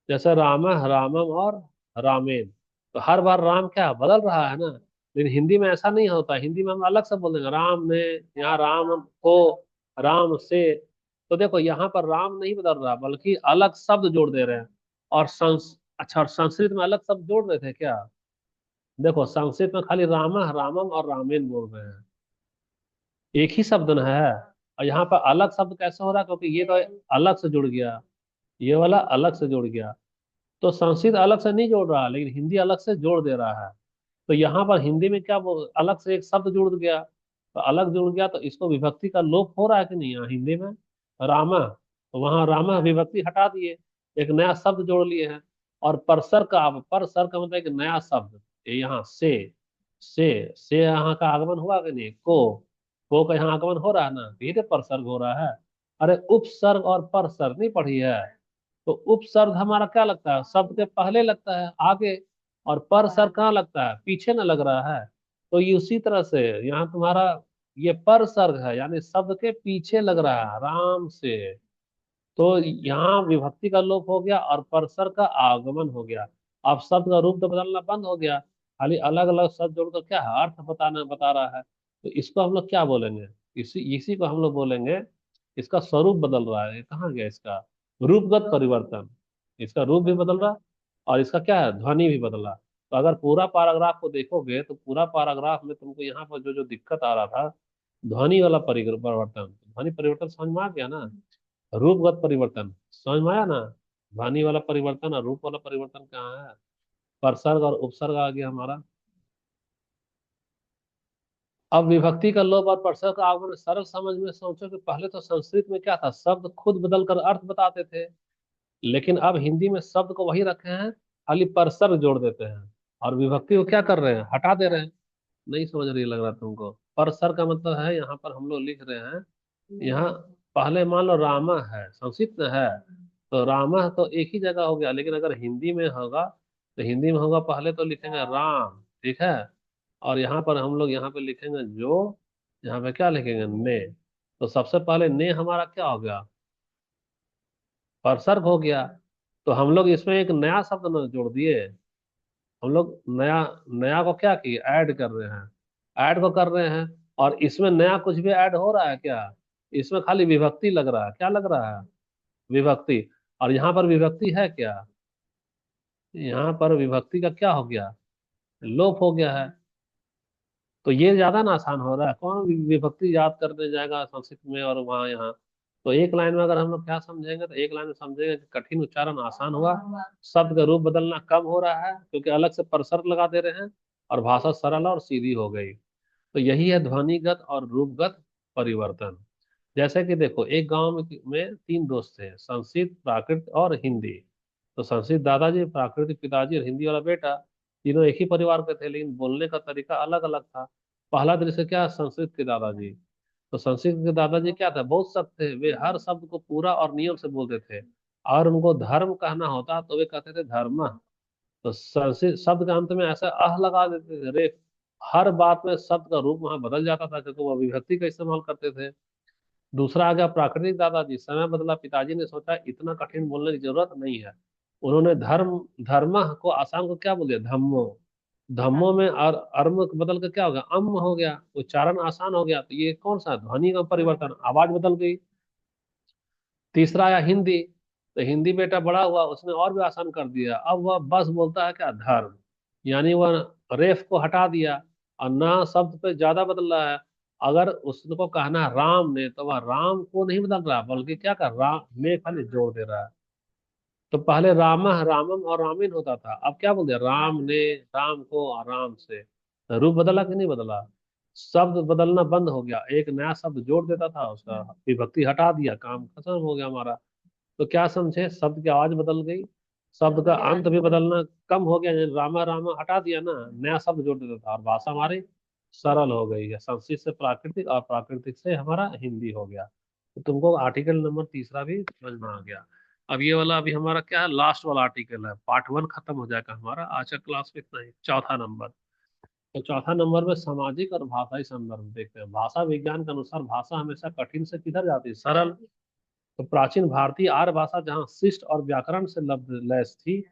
जैसे राम, रामम और रामेन। तो हर बार राम क्या बदल रहा है ना। लेकिन हिंदी में ऐसा नहीं होता, हिंदी में हम अलग से बोल देंगे, राम ने, यहाँ राम को, राम से। तो देखो यहाँ पर राम नहीं बदल रहा, बल्कि अलग शब्द जोड़ दे रहे हैं। और अच्छा, और संस्कृत में अलग शब्द जोड़ रहे थे क्या। देखो संस्कृत में खाली राम, रामम और रामेन बोल रहे हैं, एक ही शब्द न है। और यहाँ पर अलग शब्द कैसे हो रहा है, क्योंकि ये तो अलग से जुड़ गया, ये वाला अलग से जुड़ गया। तो संस्कृत अलग से नहीं जोड़ रहा, लेकिन हिंदी अलग से जोड़ दे रहा है। तो यहाँ पर हिंदी में क्या अलग से एक शब्द जुड़ गया, तो अलग जुड़ गया, तो इसको विभक्ति का लोप हो रहा है कि नहीं, यहाँ हिंदी में रामा, तो वहाँ रामा विभक्ति हटा दिए, एक नया शब्द जोड़ लिए हैं। और परसर का मतलब एक नया शब्द, ये यहाँ से यहाँ का आगमन हुआ कि नहीं, को का यहाँ आगमन हो रहा है ना, तो ये तो परसर्ग हो रहा है। अरे उपसर्ग और परसर्ग नहीं पढ़ी है, तो उपसर्ग हमारा क्या लगता है, शब्द के पहले लगता है आगे, और पर सर्ग कहाँ लगता है, पीछे ना लग रहा है। तो ये उसी तरह से यहाँ तुम्हारा ये पर सर्ग है, यानी शब्द के पीछे लग रहा है आराम से। तो यहाँ विभक्ति का लोप हो गया और परसर का आगमन हो गया। अब शब्द का रूप तो बदलना बंद हो गया, खाली अलग अलग शब्द जोड़कर क्या है, अर्थ बता रहा है। तो इसको हम लोग क्या बोलेंगे, इसी इसी को हम लोग बोलेंगे, इसका स्वरूप बदल रहा है। ये कहाँ गया इसका रूपगत परिवर्तन, इसका रूप भी बदल रहा और इसका क्या है, ध्वनि भी बदला। तो अगर पूरा पैराग्राफ को देखोगे तो पूरा पैराग्राफ में तुमको यहाँ पर जो जो दिक्कत आ रहा था, ध्वनि वाला परिवर्तन, ध्वनि परिवर्तन समझ में आ गया ना, रूपगत परिवर्तन समझ में आया ना, ध्वनि वाला परिवर्तन और रूप वाला परिवर्तन कहाँ है, परसर्ग और उपसर्ग आ गया हमारा। अब विभक्ति का लोप और परसर्ग का आगमन सरल समझ में सोचो कि पहले तो संस्कृत में क्या था, शब्द खुद बदल कर अर्थ बताते थे, लेकिन अब हिंदी में शब्द को वही रखे हैं, खाली परसर्ग जोड़ देते हैं और विभक्ति को क्या कर रहे हैं, हटा दे रहे हैं। नहीं समझ रही लग रहा तुमको, परसर्ग का मतलब है, यहाँ पर हम लोग लिख रहे हैं, यहाँ पहले मान लो रामा है, संस्कृत में है, तो रामा तो एक ही जगह हो गया, लेकिन अगर हिंदी में होगा तो हिंदी में होगा पहले तो लिखेंगे राम, ठीक है, और यहाँ पर हम लोग यहाँ पे लिखेंगे जो, यहाँ पे क्या लिखेंगे ने। तो सबसे पहले ने हमारा क्या हो गया, परसर्ग हो गया। तो हम लोग इसमें एक नया शब्द न जोड़ दिए, हम लोग नया, नया को क्या किए, ऐड कर रहे हैं, ऐड को कर रहे हैं। और इसमें नया कुछ भी ऐड हो रहा है क्या, इसमें खाली विभक्ति लग रहा है, क्या लग रहा है, विभक्ति। और यहाँ पर विभक्ति है क्या, यहाँ पर विभक्ति का क्या हो गया, लोप हो गया है। तो ये ज्यादा ना आसान हो रहा है, कौन विभक्ति याद करने जाएगा संस्कृत में और वहाँ यहाँ। तो एक लाइन में अगर हम लोग क्या समझेंगे, तो एक लाइन में समझेंगे कि कठिन उच्चारण आसान हुआ, शब्द का रूप बदलना कम हो रहा है क्योंकि अलग से परसर्ग लगा दे रहे हैं, और भाषा सरल और सीधी हो गई। तो यही है ध्वनिगत और रूपगत परिवर्तन। जैसे कि देखो, एक गांव में तीन दोस्त थे, संस्कृत, प्राकृत और हिंदी। तो संस्कृत दादाजी, प्राकृतिक पिताजी और हिंदी वाला बेटा, तीनों एक ही परिवार के थे, लेकिन बोलने का तरीका अलग अलग था। पहला दृश्य क्या, संस्कृत के दादाजी। तो संस्कृत के दादाजी क्या था, बहुत सख्त थे, वे हर शब्द को पूरा और नियम से बोलते थे, और उनको धर्म कहना होता तो वे कहते थे धर्म। तो संस्कृत शब्द के अंत में ऐसा अह लगा देते थे, रे। हर बात में शब्द का रूप वहां बदल जाता था क्योंकि वो विभक्ति का इस्तेमाल करते थे। दूसरा आ गया प्राकृतिक दादाजी, समय बदला, पिताजी ने सोचा इतना कठिन बोलने की जरूरत नहीं है, उन्होंने धर्म, धर्म को आसान को क्या बोल दिया, धम्मो। धम्मो में और अर्म बदल कर क्या हो गया, अम हो गया, उच्चारण आसान हो गया। तो ये कौन सा ध्वनि का परिवर्तन, आवाज बदल गई। तीसरा आया हिंदी, तो हिंदी बेटा बड़ा हुआ, उसने और भी आसान कर दिया, अब वह बस बोलता है क्या, धर्म, यानी वह रेफ को हटा दिया और ना शब्द पे ज्यादा बदल रहा है। अगर उसको कहना है राम ने, तो वह राम को नहीं बदल रहा, बल्कि क्या कर राम में खाली जोड़ दे रहा है। तो पहले रामह, रामम और रामिन होता था, अब क्या बोल दिया, राम ने, राम को आराम से। रूप बदला कि नहीं बदला, शब्द बदलना बंद हो गया, एक नया शब्द जोड़ देता था, उसका विभक्ति हटा दिया, काम खत्म हो गया हमारा। तो क्या समझे, शब्द की आवाज बदल गई, शब्द का अंत भी बदलना कम हो गया, यानी रामा रामा हटा दिया ना, नया शब्द जोड़ देता था, और भाषा हमारी सरल हो गई है, संस्कृत से प्राकृतिक और प्राकृतिक से हमारा हिंदी हो गया। तो तुमको आर्टिकल नंबर तीसरा भी समझ में आ गया। अब ये वाला अभी हमारा क्या है, लास्ट वाला आर्टिकल है, पार्ट वन खत्म हो जाएगा हमारा आज का क्लास में, इतना ही, चौथा नंबर। तो चौथा नंबर में सामाजिक और भाषाई संदर्भ देखते हैं। भाषा विज्ञान के अनुसार भाषा हमेशा कठिन से किधर जाती है, सरल। तो प्राचीन भारतीय आर्य भाषा जहाँ शिष्ट और व्याकरण से लैस थी,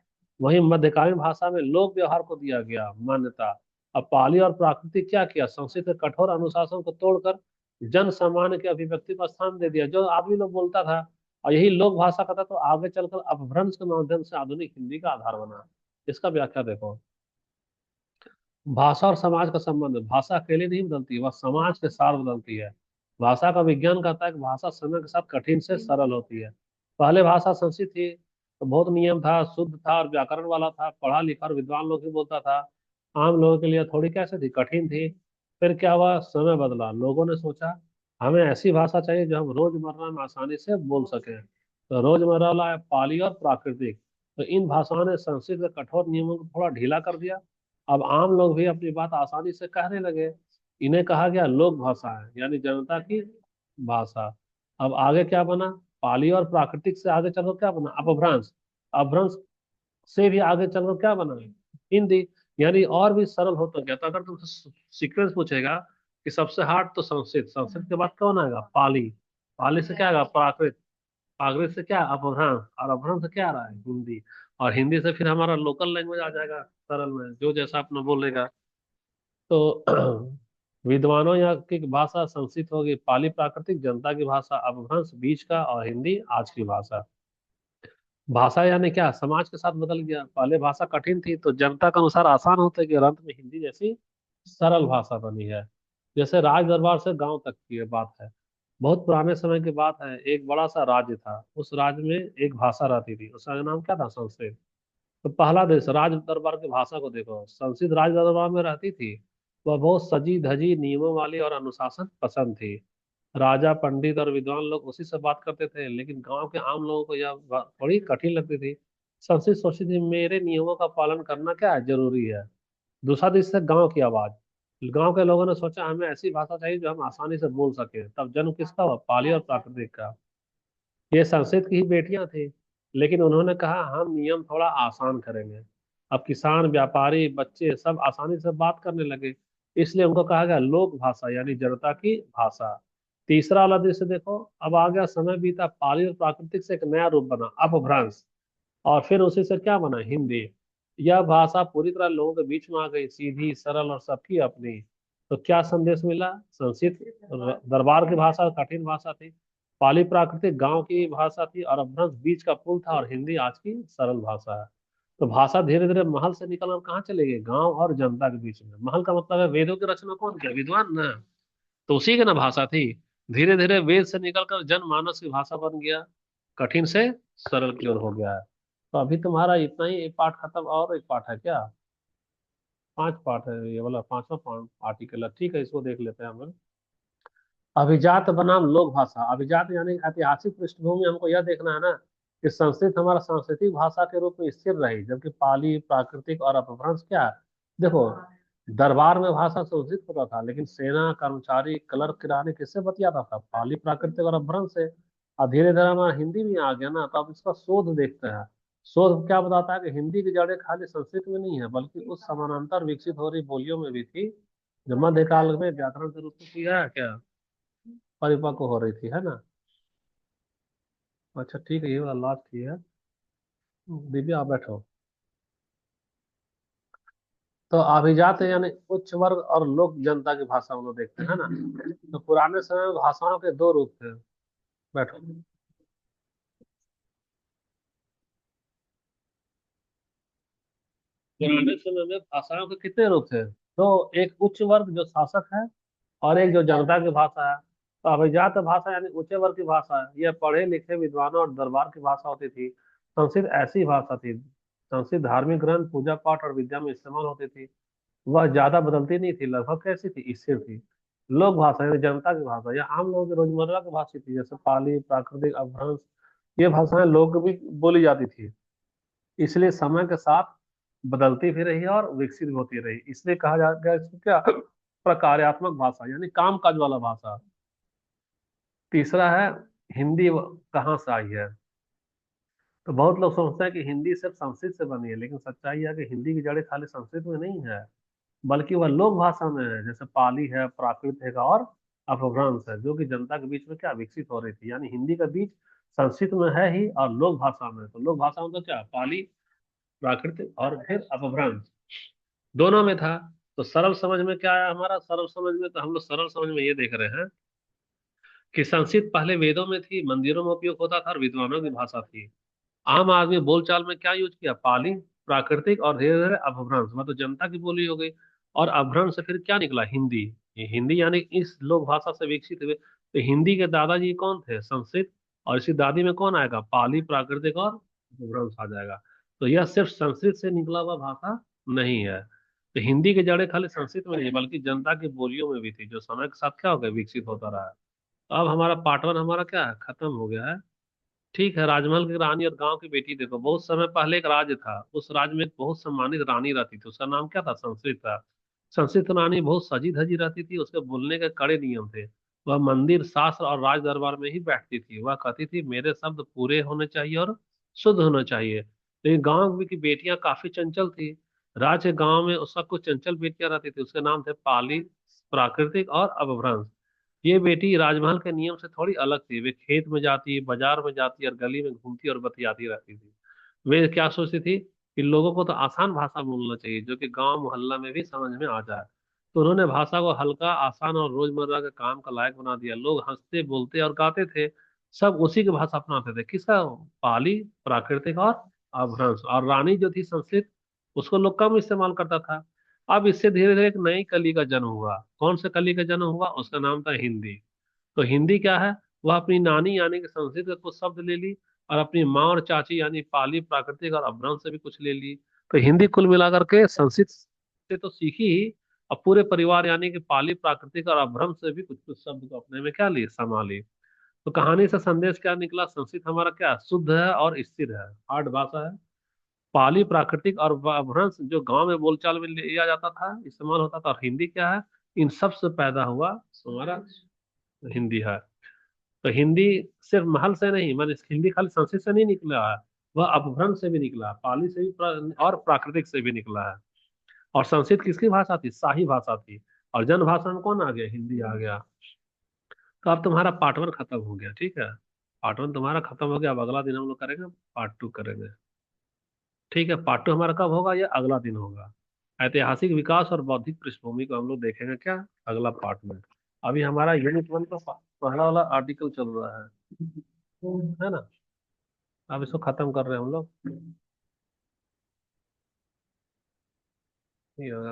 वहीं मध्यकालीन भाषा में लोक व्यवहार को दिया गया मान्यता। अब पाली और प्राकृतिक क्या किया, संस्कृत के कठोर अनुशासन को तोड़कर जन सामान्य के अभिव्यक्ति को स्थान दे दिया, जो आदमी लोग बोलता था और यही लोक भाषा का था, तो आगे चलकर अपभ्रंश के माध्यम से आधुनिक हिंदी का आधार बना। इसका व्याख्या देखो, भाषा और समाज का संबंध, भाषा अकेले नहीं बदलती, वह समाज के साथ बदलती है। भाषा का विज्ञान कहता है कि भाषा समय के साथ कठिन से सरल होती है। पहले भाषा संस्कृत थी, तो बहुत नियम था, शुद्ध था और व्याकरण वाला था, पढ़ा लिखा और विद्वान लोग ही बोलता था। आम लोगों के लिए थोड़ी कैसे थी, कठिन थी। फिर क्या हुआ, समय बदला, लोगों ने सोचा हमें ऐसी भाषा चाहिए जो हम रोजमर्रा में आसानी से बोल सकें। तो रोजमर्रा वाला है पाली और प्राकृतिक। तो इन भाषाओं ने संस्कृत के कठोर नियमों को थोड़ा ढीला कर दिया। अब आम लोग भी अपनी बात आसानी से कहने लगे। इन्हें कहा गया लोक भाषा है, यानी जनता की भाषा। अब आगे क्या बना, पाली और प्राकृतिक से आगे चलो क्या बना, अपभ्रंश। अपभ्रंश से भी आगे चलो क्या बना, हिंदी। यानी और भी सरल होता गया। तो अगर तुमसे सीक्वेंस पूछेगा कि सबसे हार्ड तो संस्कृत, संस्कृत के बाद कौन आएगा, पाली। पाली से क्या आएगा, प्राकृत। प्राकृत से क्या, अपभ्रंश। और अपभ्रंश से क्या आ रहा है, हिंदी। और हिंदी से फिर हमारा लोकल लैंग्वेज आ जाएगा सरल में, जो जैसा अपना बोलेगा। तो विद्वानों या की भाषा संस्कृत होगी, पाली प्राकृतिक, जनता की भाषा अपभ्रंश बीच का, और हिंदी आज की भाषा। भाषा यानी क्या, समाज के साथ बदल गया। पहले भाषा कठिन थी तो जनता के अनुसार आसान होते गए, और अंत में हिंदी जैसी सरल भाषा बनी है। जैसे राज दरबार से गांव तक की ये बात है। बहुत पुराने समय की बात है। एक बड़ा सा राज्य था, उस राज्य में एक भाषा रहती थी, उसका नाम क्या था, संस्कृत। तो पहला देश राज दरबार की भाषा को देखो, संस्कृत राज दरबार में रहती थी। वह बहुत सजी धजी, नियमों वाली और अनुशासन पसंद थी। राजा, पंडित और विद्वान लोग उसी से बात करते थे, लेकिन गांव के आम लोगों को यह बात बड़ी कठिन लगती थी। संस्कृत सोचती थी मेरे नियमों का पालन करना क्या है, जरूरी है। दूसरा देश से गांव की आवाज। गांव के लोगों ने सोचा हमें ऐसी भाषा चाहिए जो हम आसानी से बोल सके। तब जन्म किसका हुआ, पाली और प्राकृतिक का। ये संस्कृत की ही बेटियां थी, लेकिन उन्होंने कहा हम नियम थोड़ा आसान करेंगे। अब किसान, व्यापारी, बच्चे सब आसानी से बात करने लगे। इसलिए उनको कहा गया लोक भाषा, यानी जनता की भाषा। तीसरा वाला दृश्य देखो, अब आ गया समय बीता, पाली और प्राकृतिक से एक नया रूप बना, अपभ्रंश। और फिर उसी से क्या बना, हिंदी। यह भाषा पूरी तरह लोगों के बीच में आ गई, सीधी, सरल और सबकी अपनी। तो क्या संदेश मिला, संस्कृत दरबार की भाषा कठिन भाषा थी, पाली प्राकृतिक गांव की भाषा थी, और अपभ्रंश बीच का पुल था, और हिंदी आज की सरल भाषा है। तो भाषा धीरे धीरे महल से निकल कर कहाँ चले गई, गांव और जनता के बीच में। महल का मतलब है वेदों की रचना कौन किया, विद्वान ना। तो उसी की ना भाषा थी। धीरे धीरे वेद से निकलकर जनमानस की भाषा बन गया, कठिन से सरल की ओर हो गया है। तो अभी तुम्हारा इतना ही, एक पार्ट खत्म, और एक पार्ट है क्या, 5 पार्ट है ये वाला, पांचवा पार्ट आर्टिकल है। ठीक है, इसको देख लेते हैं हम लोग। अभिजात बनाम लोक भाषा। अभिजात यानी ऐतिहासिक पृष्ठभूमि, हमको यह देखना है ना कि संस्कृत हमारा सांस्कृतिक भाषा के रूप में स्थिर रही, जबकि पाली, प्राकृतिक और अपभ्रंश क्या है। देखो, दरबार में भाषा संस्कृत होता था, लेकिन सेना, कर्मचारी, क्लर्क, किरानी किससे बतियाता था, पाली, प्राकृतिक और अपभ्रंश से। और धीरे धीरे हमारा हिंदी भी आ गया ना, तो अब इसका शोध देखते हैं। शोध क्या बताता है कि हिंदी की जड़ें खाली संस्कृत में नहीं है, बल्कि उस समानांतर विकसित हो रही बोलियों में भी थी, जो मध्यकाल में व्याकरण के रूप में किया है क्या, परिपक्व हो रही थी, है ना। अच्छा ठीक है, ये वाला लास्ट ही है। दिव्या आप बैठो। तो अभिजात यानी उच्च वर्ग, और लोक जनता की भाषा हम लोग देखते हैं, है ना। तो पुराने समय में भाषाओं के दो रूप थे। बैठो। पुराने समय में भाषाओं के कितने रूप थे, तो एक उच्च वर्ग जो शासक है, और एक जो जनता की भाषा है। तो अभिजात भाषा यानी उच्च वर्ग की भाषा है, यह पढ़े लिखे विद्वानों और दरबार की भाषा होती थी। संस्कृत ऐसी भाषा थी। संस्कृत धार्मिक ग्रंथ, पूजा पाठ और विद्या में इस्तेमाल होती थी। वह ज्यादा बदलती नहीं थी, लगभग कैसी थी, स्थिर थी। लोक भाषा यानी जनता की भाषा, यह आम लोगों की रोजमर्रा की भाषा थी, जैसे पाली, प्राकृतिक, अपभ्रंश। ये भाषाएं लोग भी बोली जाती थी। इसलिए समय के साथ बदलती भी रही और विकसित भी होती रही, इसलिए कहा जा गया इसको क्या, प्रकार्यात्मक भाषा, यानी काम काज वाला भाषा। तीसरा है, हिंदी कहाँ से आई है। तो बहुत लोग सोचते हैं कि हिंदी सिर्फ संस्कृत से बनी है, लेकिन सच्चाई है कि हिंदी की जड़ें खाली संस्कृत में नहीं है, बल्कि वह लोक भाषा में है। जैसे पाली है, प्राकृत है, और अपभ्रंश है, जो कि जनता के बीच में क्या विकसित हो रही थी। यानी हिंदी का बीज संस्कृत में है ही, और लोक भाषा में। तो लोक भाषा में तो क्या, पाली, प्राकृतिक और फिर अपभ्रंश, दोनों में था। तो सरल समझ में क्या आया हमारा, सरल समझ में तो हम लोग सरल समझ में ये देख रहे हैं कि संस्कृत पहले वेदों में थी, मंदिरों में उपयोग होता था, और विद्वानों की भाषा थी। आम आदमी बोलचाल में क्या यूज किया, पाली, प्राकृतिक, और धीरे धीरे अपभ्रंश, मतलब जनता की बोली हो गई। और अपभ्रंश से फिर क्या निकला, हिंदी। ये हिंदी यानी इस लोक भाषा से विकसित हुए। तो हिंदी के दादाजी कौन थे, संस्कृत। और इसी दादी में कौन आएगा, पाली, प्राकृतिक और अपभ्रंश आ जाएगा। तो यह सिर्फ संस्कृत से निकला हुआ भाषा नहीं है। तो हिंदी की जड़ें खाली संस्कृत में नहीं, बल्कि जनता की बोलियों में भी थी, जो समय के साथ क्या हो गया, विकसित होता रहा है। तो अब हमारा पार्ट वन हमारा क्या है, खत्म हो गया है। ठीक है, राजमहल की रानी और गांव की बेटी देखो। बहुत समय पहले एक राज्य था, उस राज्य में एक बहुत सम्मानित रानी रहती थी, उसका नाम क्या था, संस्कृत था। संस्कृत रानी बहुत सजी धजी रहती थी, उसके बोलने के कड़े नियम थे। वह मंदिर, शास्त्र और राज दरबार में ही बैठती थी। वह कहती थी मेरे शब्द पूरे होने चाहिए और शुद्ध होना चाहिए। लेकिन गांव में की बेटियां काफी चंचल थी। राज के गांव में उसका कुछ चंचल बेटियां रहती थी। उसके नाम थे पाली, प्राकृतिक और अपभ्रंश। ये बेटी राजमहल के नियम से थोड़ी अलग थी। वे खेत में जाती, बाजार में जाती और गली में घूमती और बतियाती रहती थी। वे क्या सोचती थी कि लोगों को तो आसान भाषा बोलना चाहिए जो कि गांव मोहल्ला में भी समझ में आ जाए। तो उन्होंने भाषा को हल्का, आसान और रोजमर्रा के काम का लायक बना दिया। लोग हंसते, बोलते और गाते थे। सब उसी की भाषा अपनाते थे। किसका? पाली, प्राकृतिक और अपभ्रंश। और रानी जो थी संस्कृत, उसको लोग कम इस्तेमाल करता था। अब इससे धीरे धीरे एक नई कली का जन्म हुआ। कौन सा कली का जन्म हुआ? उसका नाम था हिंदी। तो हिंदी क्या है? वह अपनी नानी यानी कि संस्कृत के कुछ शब्द ले ली, और अपनी माँ और चाची यानी पाली, प्राकृतिक और अपभ्रंश से भी कुछ ले ली। तो हिंदी कुल मिलाकर के संस्कृत से तो सीखी ही, और पूरे परिवार यानी कि पाली, प्राकृतिक और अपभ्रंश से भी कुछ कुछ शब्द को अपने में क्या ली, समा ली। तो कहानी से संदेश क्या निकला? संस्कृत हमारा क्या शुद्ध है और स्थिर है, आर्ट भाषा है। पाली, प्राकृतिक और अपभ्रंश जो गांव में बोलचाल में लिया जाता था, इस्तेमाल होता था। और हिंदी क्या है? इन सब से पैदा हुआ हमारा हिंदी है। तो हिंदी सिर्फ महल से नहीं, मैंने हिंदी खाली संस्कृत से नहीं निकला है, वह अपभ्रंश से भी निकला है, पाली से भी और प्राकृतिक से भी निकला है। और संस्कृत किसकी भाषा थी? शाही भाषा थी। और जन भाषा में कौन आ गया? हिंदी आ गया। तो अब तुम्हारा पार्ट वन खत्म हो गया, ठीक है। पार्ट वन तुम्हारा खत्म हो गया। अब अगला दिन हम लोग करेंगे पार्ट टू करेंगे। ठीक है, पार्ट टू हमारा कब होगा? ये अगला दिन होगा। ऐतिहासिक विकास और बौद्धिक पृष्ठभूमि को हम लोग देखेंगे क्या, अगला पार्ट में। अभी हमारा यूनिट वन का पहला वाला आर्टिकल चल रहा है ना। अब इसको खत्म कर रहे हैं हम लोग। ये होगा।